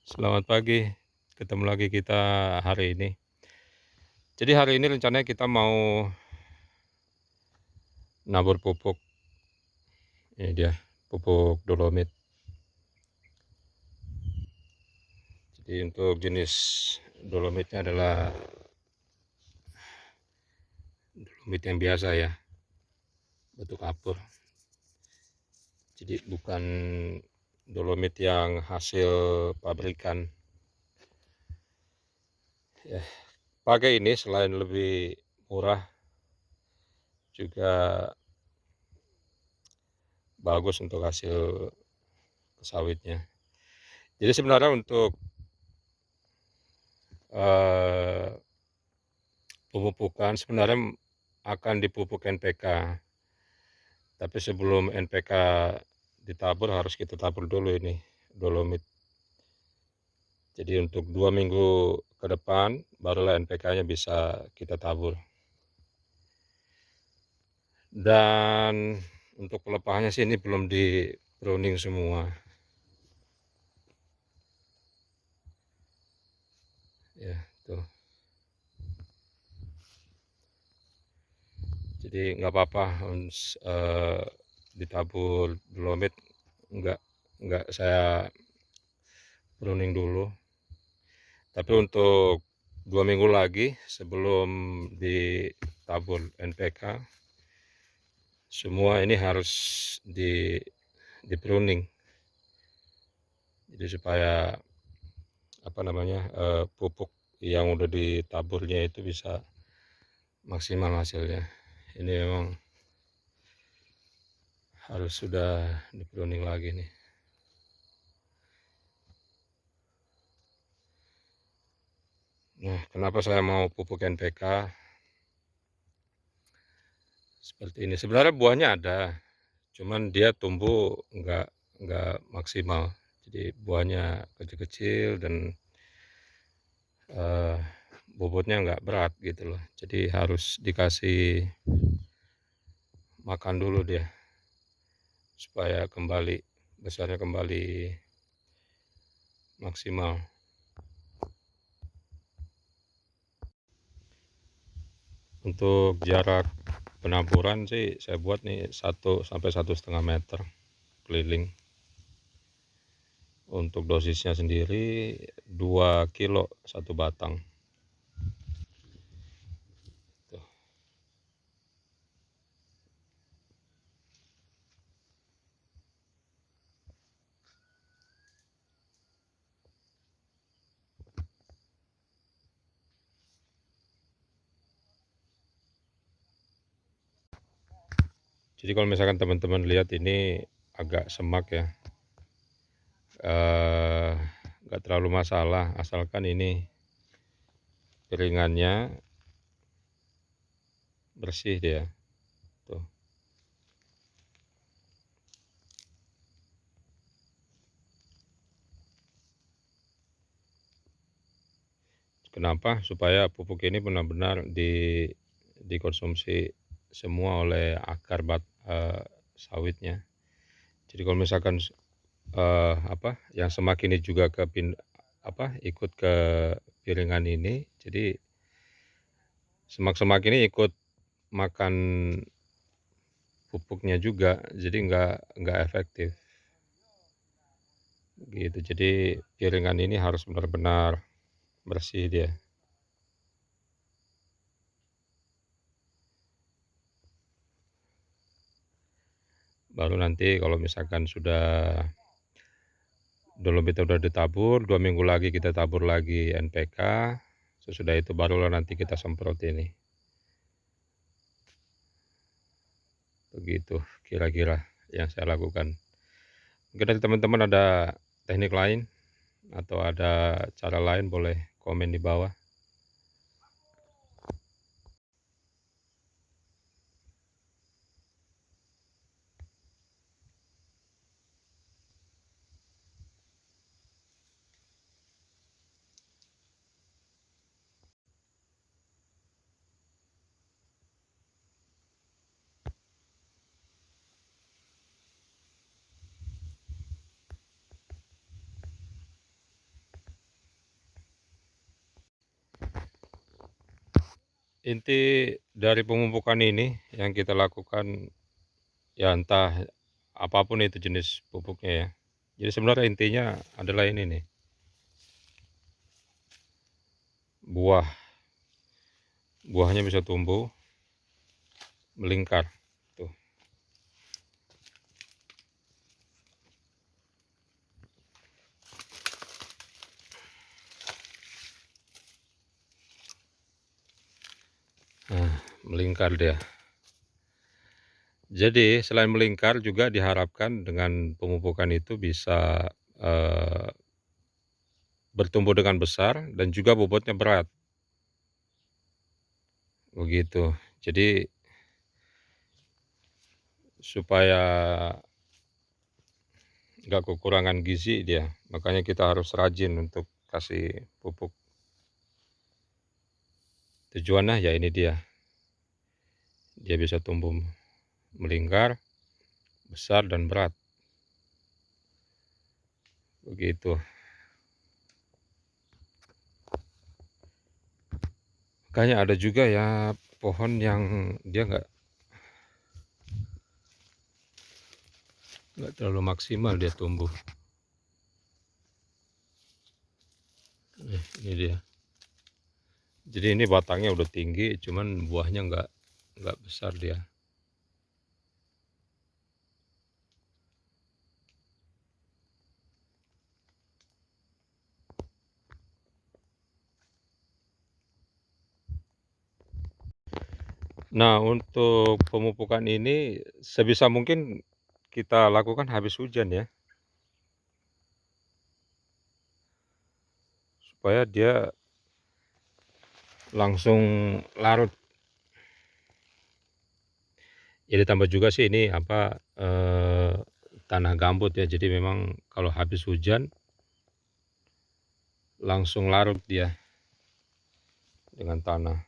Selamat pagi, ketemu lagi kita hari ini. Jadi hari ini rencananya kita mau nabur pupuk, ini dia pupuk dolomit. Jadi untuk jenis dolomitnya adalah dolomit yang biasa ya, batu kapur. Jadi bukan dolomit yang hasil pabrikan. Ya, pakai ini selain lebih murah juga bagus untuk hasil sawitnya. Jadi sebenarnya untuk eh, pemupukan sebenarnya akan dipupuk NPK, tapi sebelum NPK ditabur harus kita tabur dulu ini dolomit. Jadi untuk 2 minggu ke depan barulah NPK-nya bisa kita tabur. Dan untuk pelepahnya sih ini belum di pruning semua. Ya, tuh. Jadi nggak apa-apa ditabur dolomit, nggak saya pruning dulu. Tapi untuk 2 minggu lagi sebelum ditabur NPK, semua ini harus di pruning. Jadi supaya pupuk yang udah ditaburnya itu bisa maksimal hasilnya. Ini memang harus sudah di pruning lagi nih. Nah, kenapa saya mau pupuk NPK seperti ini? Sebenarnya buahnya ada, cuman dia tumbuh nggak maksimal. Jadi buahnya kecil-kecil dan bobotnya nggak berat gitu loh. Jadi harus dikasih makan dulu dia supaya kembali besarnya kembali maksimal. Untuk jarak penaburan sih saya buat nih 1 sampai 1,5 meter keliling. Untuk dosisnya sendiri 2 kilo 1 batang. Tuh. Jadi kalau misalkan teman-teman lihat ini agak semak ya, nggak terlalu masalah asalkan ini piringannya bersih dia. Tuh. Kenapa? Supaya pupuk ini benar-benar dikonsumsi semua oleh akar sawitnya. Jadi kalau misalkan yang semak ini juga ikut ke piringan ini, jadi semak-semak ini ikut makan pupuknya juga, jadi nggak efektif. Gitu. Jadi piringan ini harus benar-benar bersih dia. Baru nanti kalau misalkan sudah dolomit udah ditabur, 2 minggu lagi kita tabur lagi NPK. Sesudah itu barulah nanti kita semprot ini. Begitu kira-kira yang saya lakukan. Mungkin dari teman-teman ada teknik lain atau ada cara lain, boleh komen di bawah. inti dari pemupukan ini yang kita lakukan, ya entah apapun itu jenis pupuknya ya. Jadi sebenarnya intinya adalah ini nih, buahnya bisa tumbuh melingkar, tuh. Nah, melingkar dia. Jadi selain melingkar juga diharapkan dengan pemupukan itu bisa, bertumbuh dengan besar dan juga bobotnya berat, begitu. Jadi supaya nggak kekurangan gizi dia, makanya kita harus rajin untuk kasih pupuk. Tujuannya ya ini dia bisa tumbuh melingkar, besar dan berat, begitu. Makanya ada juga ya pohon yang dia nggak terlalu maksimal dia tumbuh. Ini dia. Jadi ini batangnya udah tinggi, cuman buahnya nggak besar dia. Nah, untuk pemupukan ini sebisa mungkin kita lakukan habis hujan ya, supaya dia langsung larut. Ya ditambah juga sih ini apa, tanah gambut ya, jadi memang kalau habis hujan langsung larut dia dengan tanah.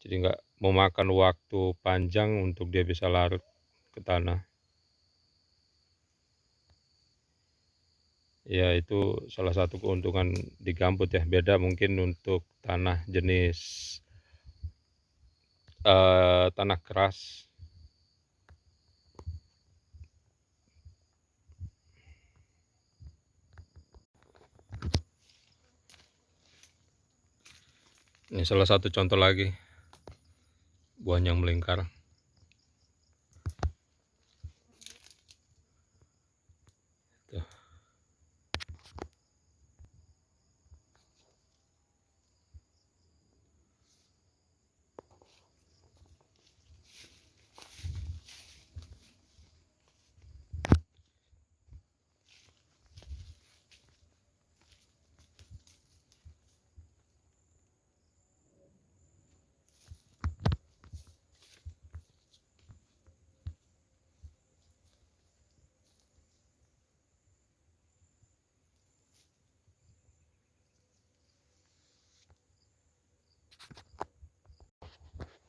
Jadi nggak memakan waktu panjang untuk dia bisa larut ke tanah. Ya itu salah satu keuntungan di gambut ya, beda mungkin untuk tanah jenis, tanah keras. Ini salah satu contoh lagi, buahnya yang melingkar. Tuh.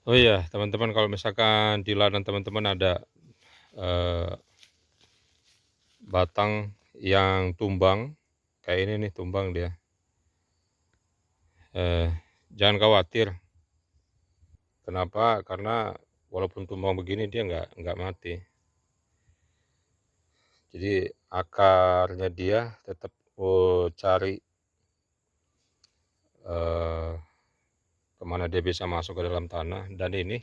Oh iya teman-teman, kalau misalkan di ladang teman-teman ada, batang yang tumbang, kayak ini nih tumbang dia, jangan khawatir. Kenapa? Karena walaupun tumbang begini dia nggak mati. Jadi akarnya dia tetap, cari, eee, kemana dia bisa masuk ke dalam tanah, dan ini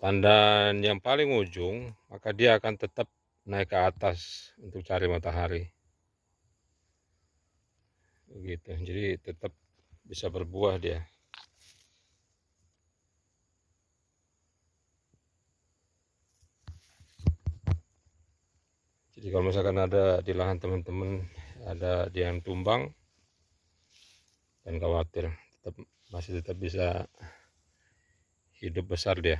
tandan yang paling ujung, maka dia akan tetap naik ke atas untuk cari matahari, begitu. Jadi tetap bisa berbuah dia. Jadi kalau misalkan ada di lahan teman-teman, ada dia yang tumbang, jangan khawatir, masih tetap bisa hidup besar dia.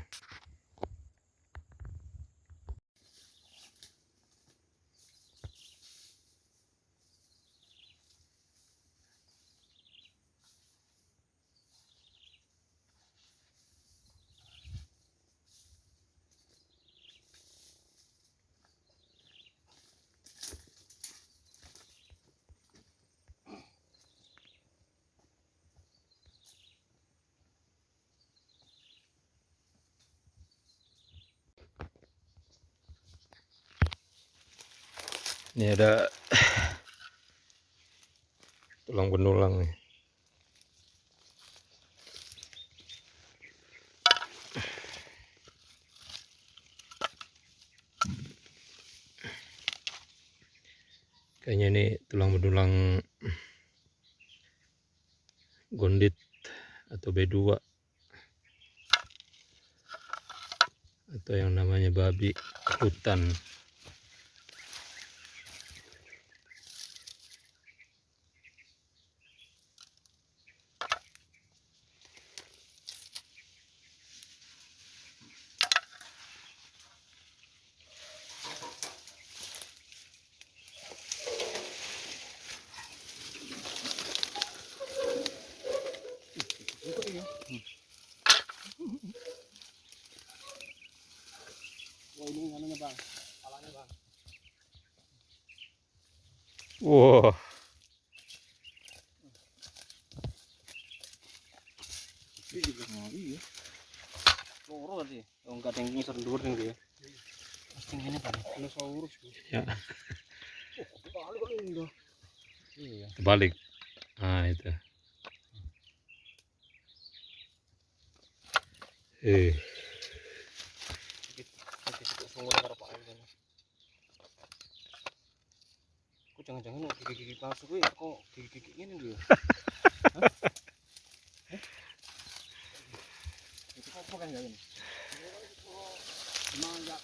Ini ada tulang benulang nih. Kayaknya ini tulang benulang gondit atau B2 atau yang namanya babi hutan. Wah, ini anunya bang, palanya bang. Wow, Ini juga. Nah, iya. Loro tadi. Oh, enggak ada yang ngisor dhuwur ning dia. Pasti ngene kan. Dinosaurus. ya Oh, kali kok ini. Iya. terbalik. Nah itu. Sedikit sungguh karo Pak Ayu. Kok jangan-jangan gigi-gigi palsu kuwi kok gigi-gigi ngene lho. Hah? Itu apa kan ya ini? Emang enggak